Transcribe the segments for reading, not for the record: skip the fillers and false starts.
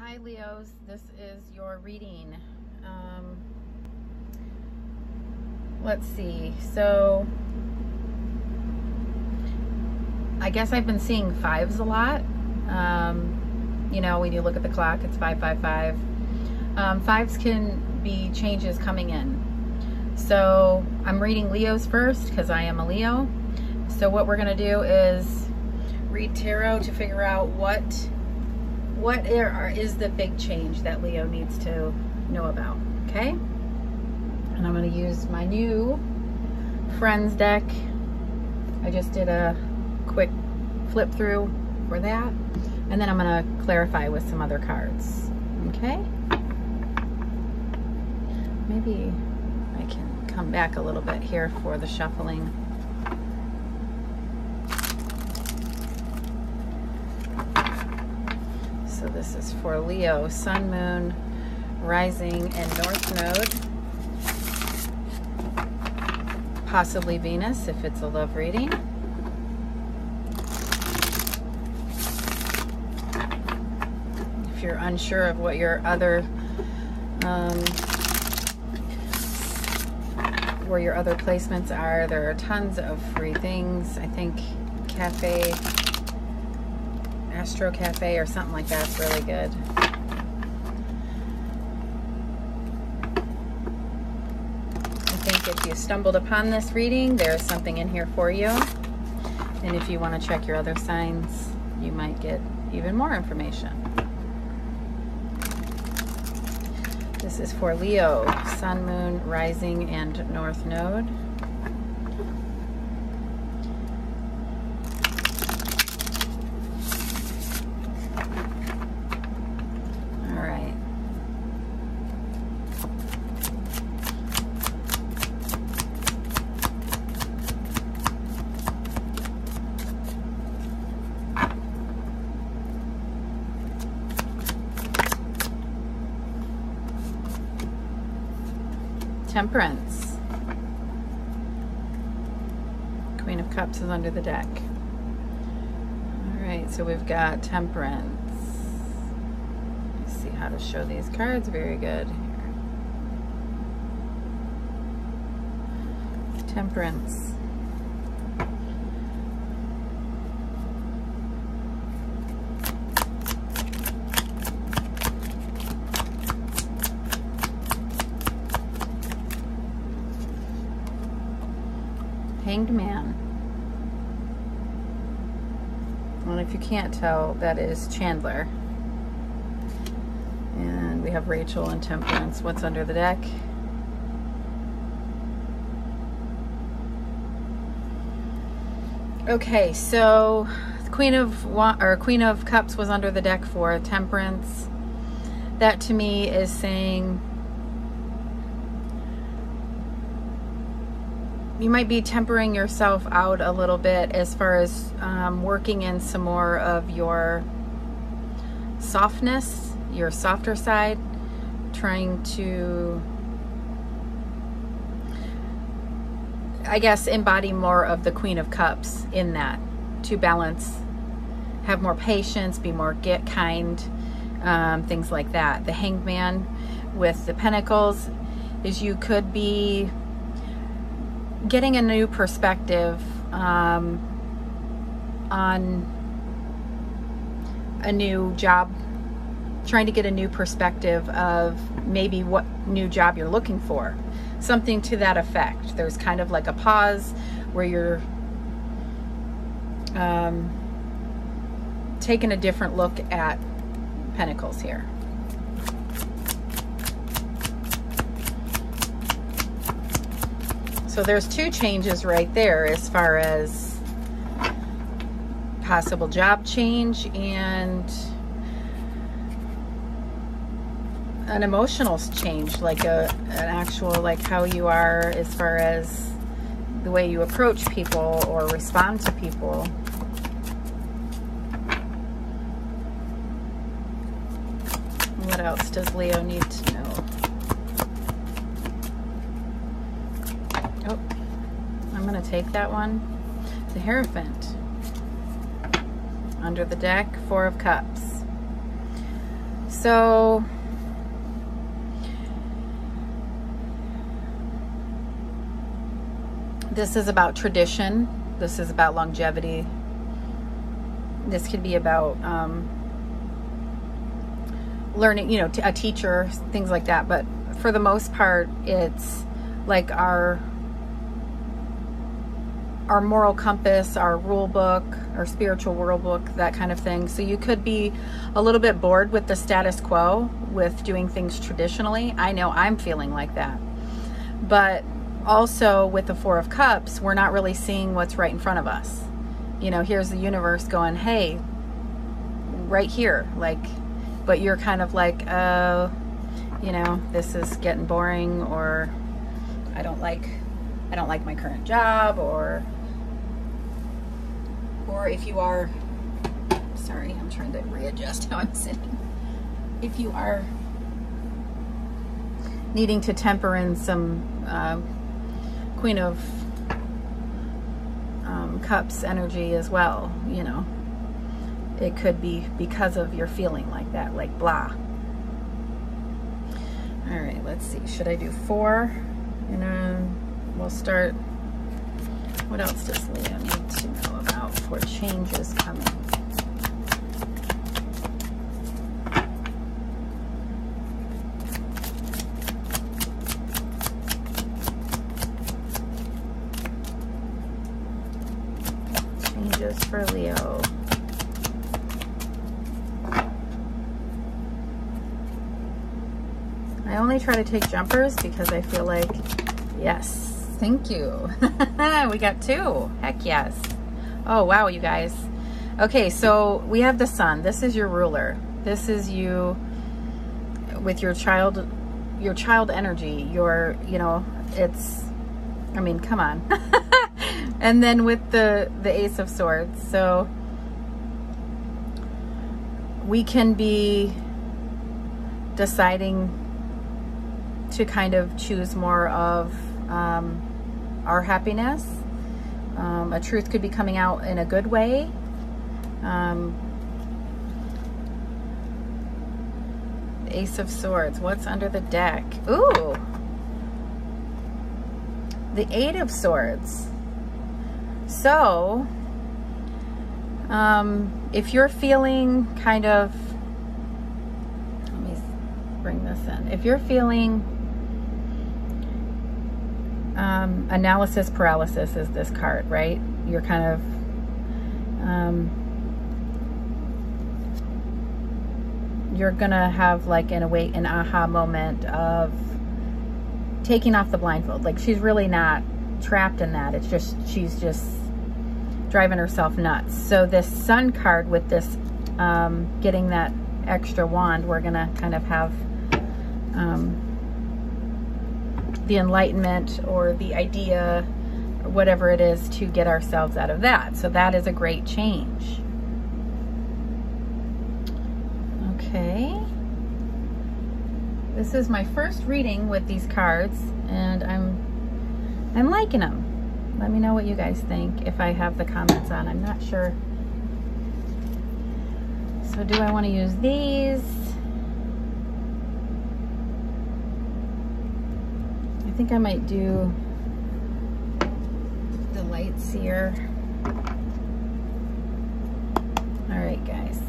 Hi Leos, this is your reading. Let's see, so I guess I've been seeing fives a lot. You know, when you look at the clock, it's 555. Fives can be changes coming in. So I'm reading Leos first because I am a Leo. So what we're going to do is read tarot to figure out what is the big change that Leo needs to know about, okay? And I'm going to use my new Friends deck. I just did a quick flip through for that. And then I'm going to clarify with some other cards, okay? Maybe I can come back a little bit here for the shuffling. So this is for Leo, Sun, Moon, Rising, and North Node. Possibly Venus if it's a love reading. If you're unsure of what your other, where your other placements are, there are tons of free things. I think Astro Cafe or something like that's really good. I think if you stumbled upon this reading, there's something in here for you. And if you want to check your other signs, you might get even more information. This is for Leo, Sun, Moon, Rising, and North Node. Temperance. Queen of Cups is under the deck. All right, so we've got Temperance. Let's see how to show these cards. Very good. Temperance. Hanged Man. And if you can't tell, that is Chandler. And we have Rachel and Temperance. What's under the deck? Okay, so Queen of Cups was under the deck for Temperance. That to me is saying you might be tempering yourself out a little bit as far as working in some more of your softness, your softer side, trying to, I guess, embody more of the Queen of Cups in that, to balance, have more patience, be more kind, things like that. The Hanged Man with the Pentacles is you could be getting a new perspective on a new job, trying to get a new perspective of maybe what new job you're looking for, something to that effect. There's kind of like a pause where you're taking a different look at Pentacles here. So there's two changes right there as far as possible job change and an emotional change, like an actual, like how you are as far as the way you approach people or respond to people. What else does Leo need to know? Oh, I'm going to take that one. The Hierophant. Under the deck, Four of Cups. So this is about tradition. This is about longevity. This could be about learning, you know, a teacher, things like that. But for the most part, it's like our moral compass, our rule book, our spiritual rule book, that kind of thing. So you could be a little bit bored with the status quo, with doing things traditionally. I know I'm feeling like that. But also with the Four of Cups, we're not really seeing what's right in front of us. You know, here's the universe going, hey, right here, like, but you're kind of like, you know, this is getting boring, or I don't like my current job, or if you are, sorry, I'm trying to readjust how I'm sitting. If you are needing to temper in some Queen of Cups energy as well, you know, it could be because of your feeling like that, like blah. All right, let's see. Should I do 4? And then we'll start. What else does Leo need to know about for changes coming? Changes for Leo. I only try to take jumpers because I feel like, yes, thank you. We got 2. Heck yes. Oh, wow, you guys. Okay, so we have the sun. This is your ruler. This is you with your child energy. Your, you know, it's, I mean, come on. And then with the Ace of Swords. So we can be deciding to kind of choose more of our happiness. A truth could be coming out in a good way. Ace of Swords. What's under the deck? Ooh, the 8 of Swords. So if you're feeling kind of, let me bring this in. If you're feeling analysis paralysis is this card, right? You're kind of you're gonna have like an aha moment of taking off the blindfold. Like, she's really not trapped in that. It's just, she's just driving herself nuts. So this Sun card with this getting that extra wand, we're gonna kind of have the enlightenment or the idea or whatever it is to get ourselves out of that. So that is a great change. Okay. This is my first reading with these cards, and I'm liking them. Let me know what you guys think if I have the comments on. I'm not sure. So do I want to use these? I think I might do the Light Seer. All right, guys.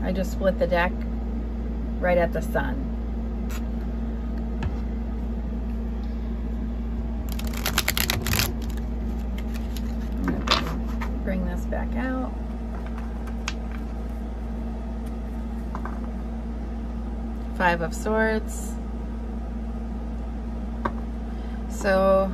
I just split the deck right at the Sun. I'm gonna bring this back out. Five of Swords. So,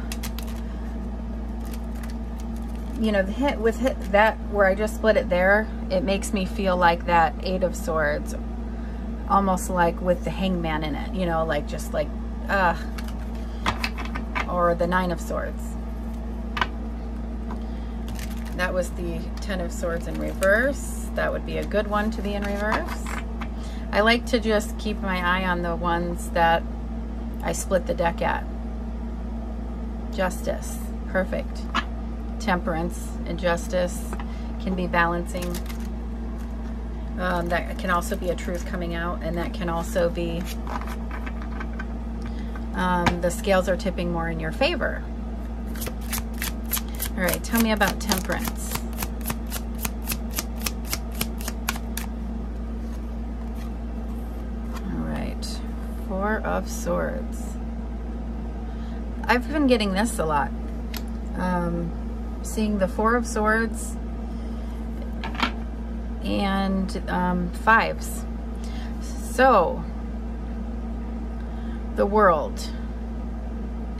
you know, that where I just split it there, it makes me feel like that Eight of Swords, almost like with the Hangman in it, you know, like just like, or the Nine of Swords. That was the Ten of Swords in reverse. That would be a good one to be in reverse. I like to just keep my eye on the ones that I split the deck at. Justice, perfect. Temperance and justice can be balancing. That can also be a truth coming out, and that can also be the scales are tipping more in your favor. All right, tell me about temperance. All right, Four of Swords. I've been getting this a lot. Seeing the Four of Swords and fives. So the World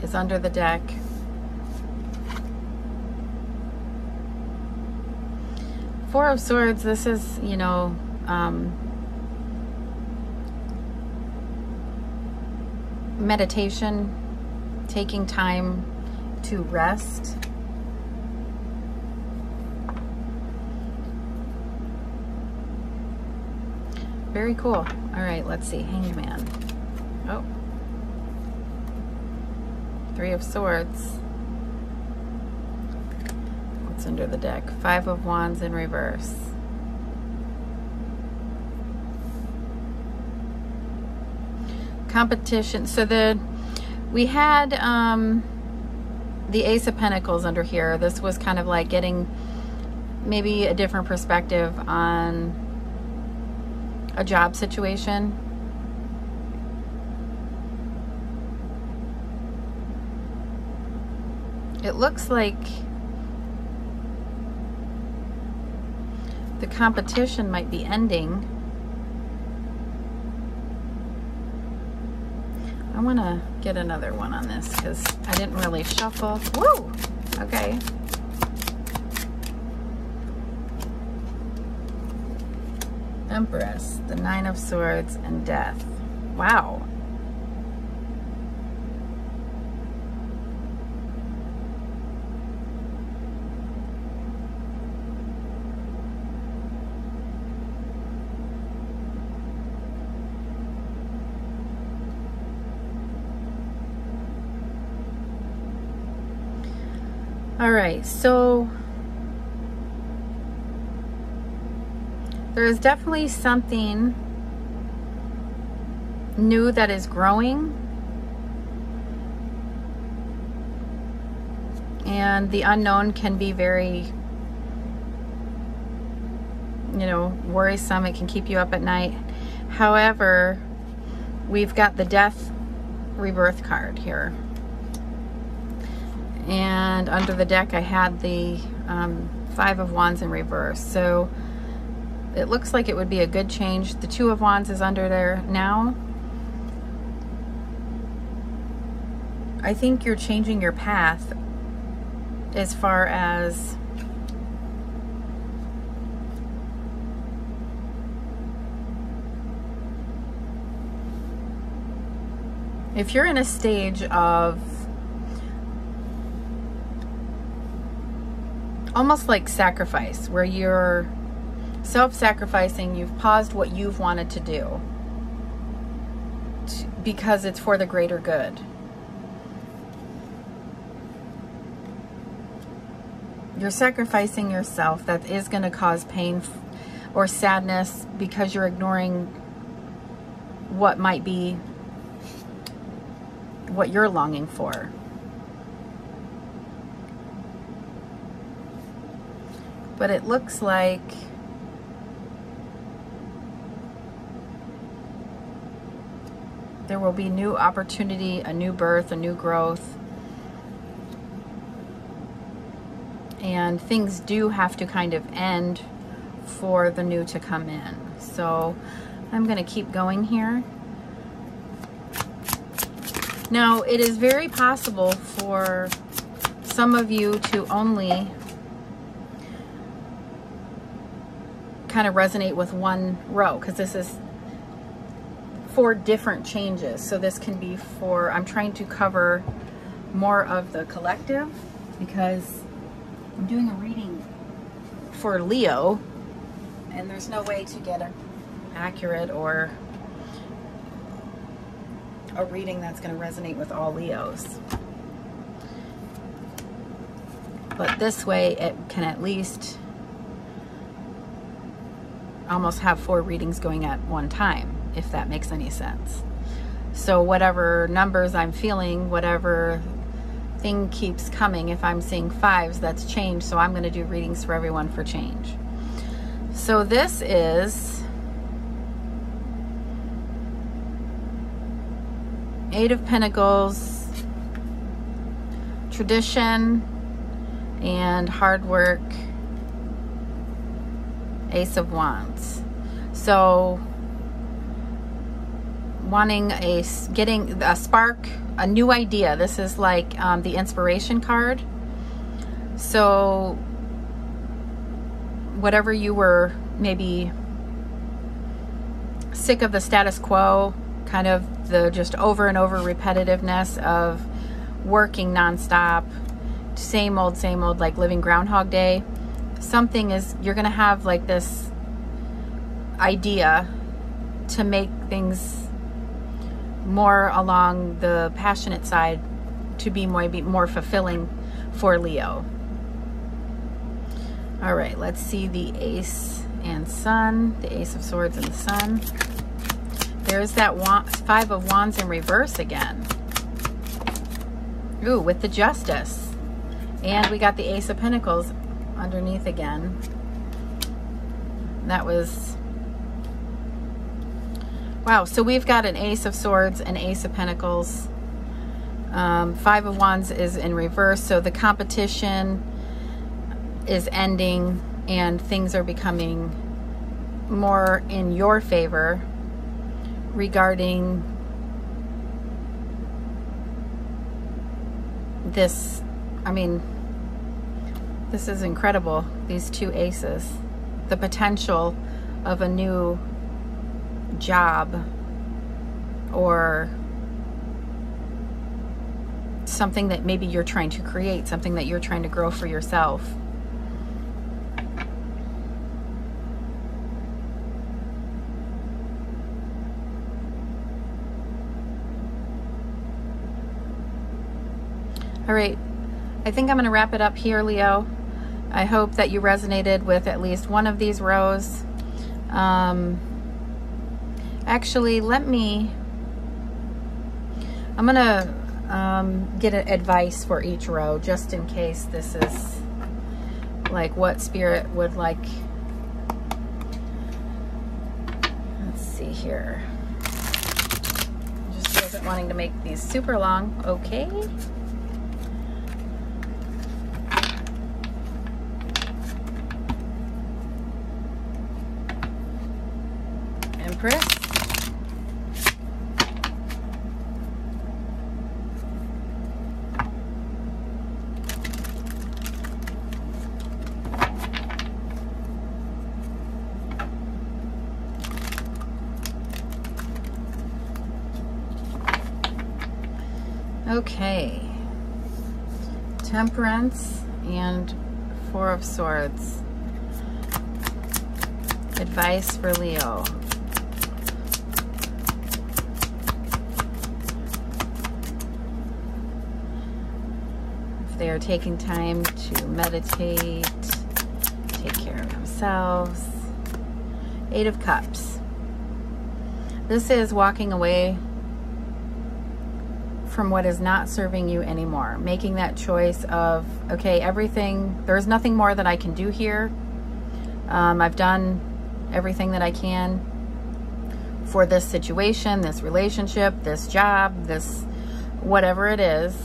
is under the deck. Four of Swords, this is, you know, meditation, taking time to rest. Very cool. All right, let's see. Hanged Man. Oh. Three of Swords. What's under the deck? Five of Wands in reverse. Competition. So we had the Ace of Pentacles under here. This was kind of like getting maybe a different perspective on a job situation. It looks like the competition might be ending. I want to get another one on this because I didn't really shuffle. Woo! Okay. Empress, the Nine of Swords, and Death. Wow. All right, so there is definitely something new that is growing, and the unknown can be very, you know, worrisome. It can keep you up at night. However, we've got the Death Rebirth card here. And under the deck, I had the Five of Wands in reverse. So it looks like it would be a good change. The Two of Wands is under there now. I think you're changing your path as far as if you're in a stage of almost like sacrifice, where you're self-sacrificing, you've paused what you've wanted to do because it's for the greater good. You're sacrificing yourself. That is going to cause pain or sadness because you're ignoring what might be what you're longing for. But it looks like there will be new opportunity, a new birth, a new growth. And things do have to kind of end for the new to come in. So I'm going to keep going here. Now, it is very possible for some of you to only kind of resonate with one row, because this is 4 different changes. So this can be for, I'm trying to cover more of the collective because I'm doing a reading for Leo and there's no way to get an accurate or a reading that's going to resonate with all Leos. But this way it can at least almost have 4 readings going at one time, if that makes any sense. So whatever numbers I'm feeling, whatever thing keeps coming, if I'm seeing 5s, that's change. So I'm going to do readings for everyone for change. So this is 8 of Pentacles, tradition and hard work, Ace of Wands. So getting a spark, a new idea. This is like the inspiration card. So whatever you were maybe sick of the status quo, kind of the just over and over repetitiveness of working nonstop, same old, like living Groundhog Day. Something is, you're going to have like this idea to make things more along the passionate side, to be more fulfilling for Leo. All right, let's see the Ace and Sun, the Ace of Swords and the Sun. There's that 5 of Wands in reverse again. Ooh, with the Justice. And we got the Ace of Pentacles underneath again. That was, wow. So we've got an Ace of Swords and Ace of Pentacles. 5 of Wands is in reverse. So the competition is ending and things are becoming more in your favor regarding this. I mean, this is incredible, these 2 aces. The potential of a new job or something that maybe you're trying to create, something that you're trying to grow for yourself. All right. I think I'm going to wrap it up here, Leo. I hope that you resonated with at least one of these rows. Actually, I'm going to get advice for each row, just in case this is like what Spirit would like. Let's see here. Just wasn't wanting to make these super long. Okay. Empress. Okay. Temperance and 4 of Swords. Advice for Leo. They are taking time to meditate, take care of themselves. 8 of Cups. This is walking away from what is not serving you anymore. Making that choice of, okay, everything, there's nothing more that I can do here. I've done everything that I can for this situation, this relationship, this job, this whatever it is.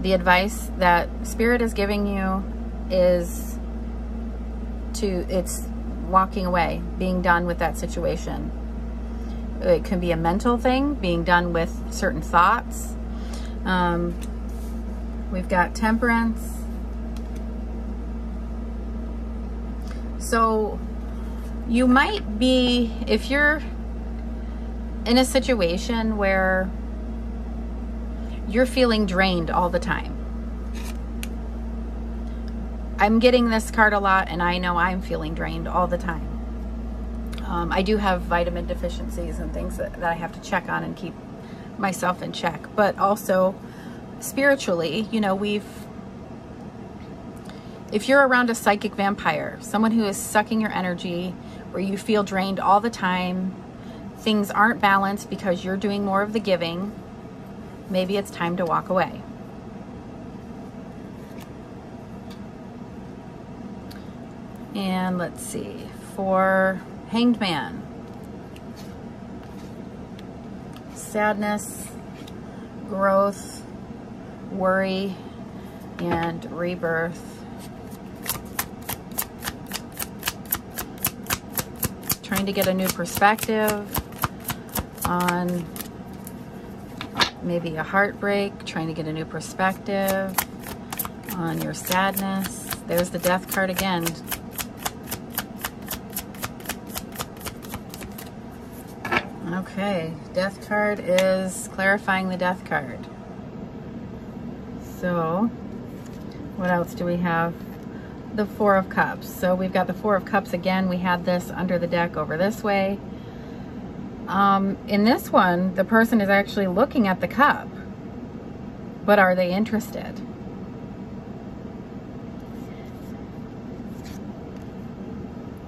The advice that Spirit is giving you is it's walking away, being done with that situation. It can be a mental thing, being done with certain thoughts. We've got Temperance. So you might be, if you're in a situation where you're feeling drained all the time. I'm getting this card a lot, and I know I'm feeling drained all the time. I do have vitamin deficiencies and things that I have to check on and keep myself in check, but also spiritually, you know, if you're around a psychic vampire, someone who is sucking your energy, where you feel drained all the time, things aren't balanced because you're doing more of the giving, maybe it's time to walk away. And let's see, for Hanged Man, sadness, growth, worry, and rebirth. Trying to get a new perspective on maybe a heartbreak, trying to get a new perspective on your sadness. There's the Death card again. Okay, Death card is clarifying the Death card. So, what else do we have? The Four of Cups. So we've got the Four of Cups again. We had this under the deck over this way. In this one, the person is actually looking at the cup, but are they interested?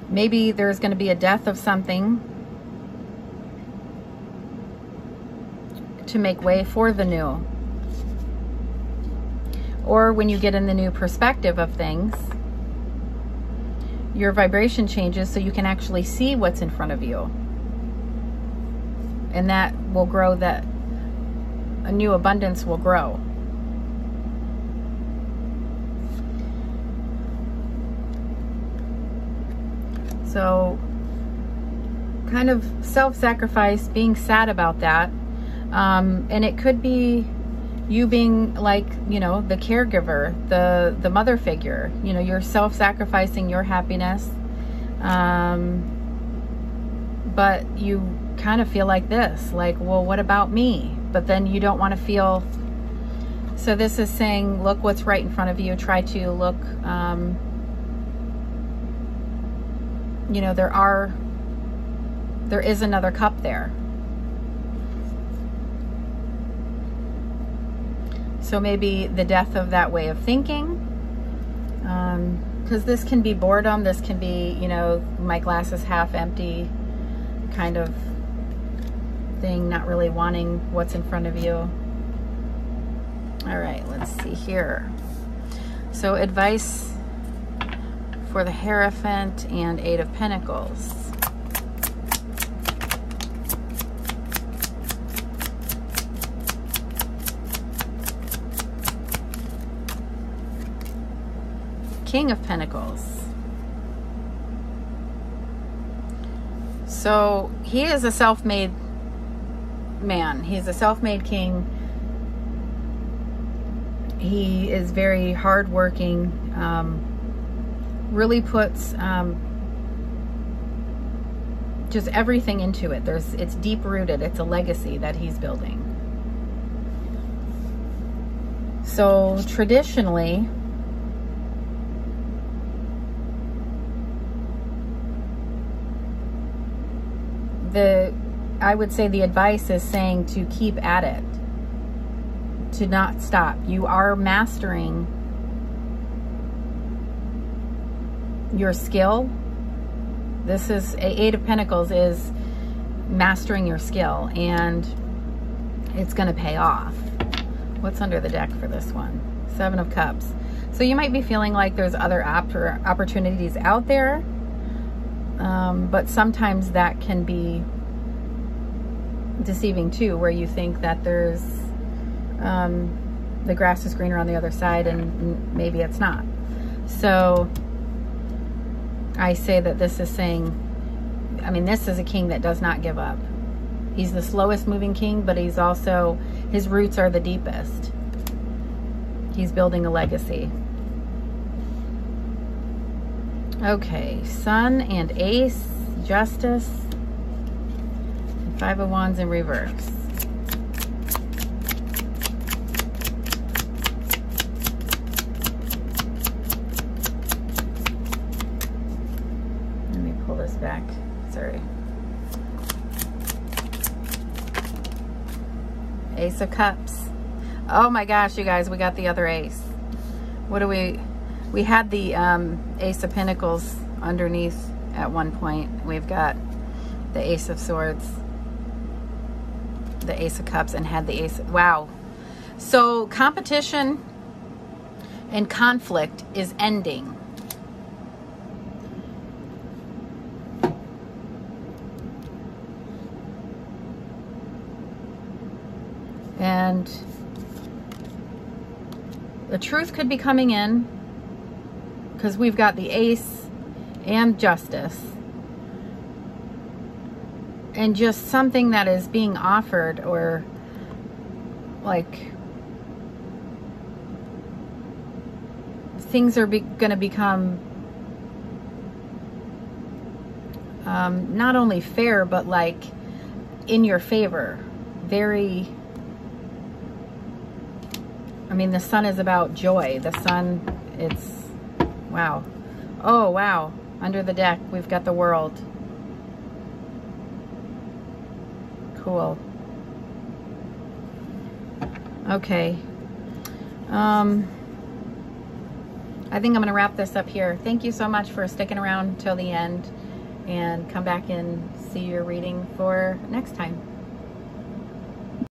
Maybe there's going to be a death of something to make way for the new. Or when you get in the new perspective of things, your vibration changes so you can actually see what's in front of you. And that will grow, that a new abundance will grow. So kind of self-sacrifice, being sad about that. And it could be you being like, you know, the caregiver, the mother figure, you know, you're self-sacrificing your happiness. But you kind of feel like this, like, well, what about me? But then you don't want to feel, so this is saying, look what's right in front of you. Try to look, you know, there is another cup there. So maybe the death of that way of thinking, because this can be boredom, this can be, you know, my glass is half empty kind of thing, not really wanting what's in front of you. All right, let's see here. So advice for the Hierophant and Eight of Pentacles. King of Pentacles. So he is a self-made man. He's a self-made king. He is very hardworking. Really puts just everything into it. It's deep-rooted. It's a legacy that he's building. So traditionally, I would say the advice is saying to keep at it, to not stop. You are mastering your skill. This is Eight of Pentacles, is mastering your skill, and it's going to pay off. What's under the deck for this one? Seven of Cups. So you might be feeling like there's other opportunities out there, but sometimes that can be deceiving too, where you think that there's the grass is greener on the other side, and maybe it's not. So I say that this is saying, I mean, this is a king that does not give up. He's the slowest moving king, but he's also, his roots are the deepest. He's building a legacy. Okay, Sun and Ace, Justice, and Five of Wands in reverse. Let me pull this back. Sorry. Ace of Cups. Oh my gosh, you guys, we got the other ace. What do we had the Ace of Pentacles underneath at one point. We've got the Ace of Swords, the Ace of Cups, and had the Ace. Wow. So competition and conflict is ending. And the truth could be coming in, because we've got the Ace and Justice. And just something that is being offered, or like things are going to become not only fair, but like in your favor. Very, I mean, the sun is about joy. The sun, it's, wow. Oh, wow. Under the deck, we've got the World. Cool. Okay. I think I'm going to wrap this up here. Thank you so much for sticking around till the end, and come back and see your reading for next time.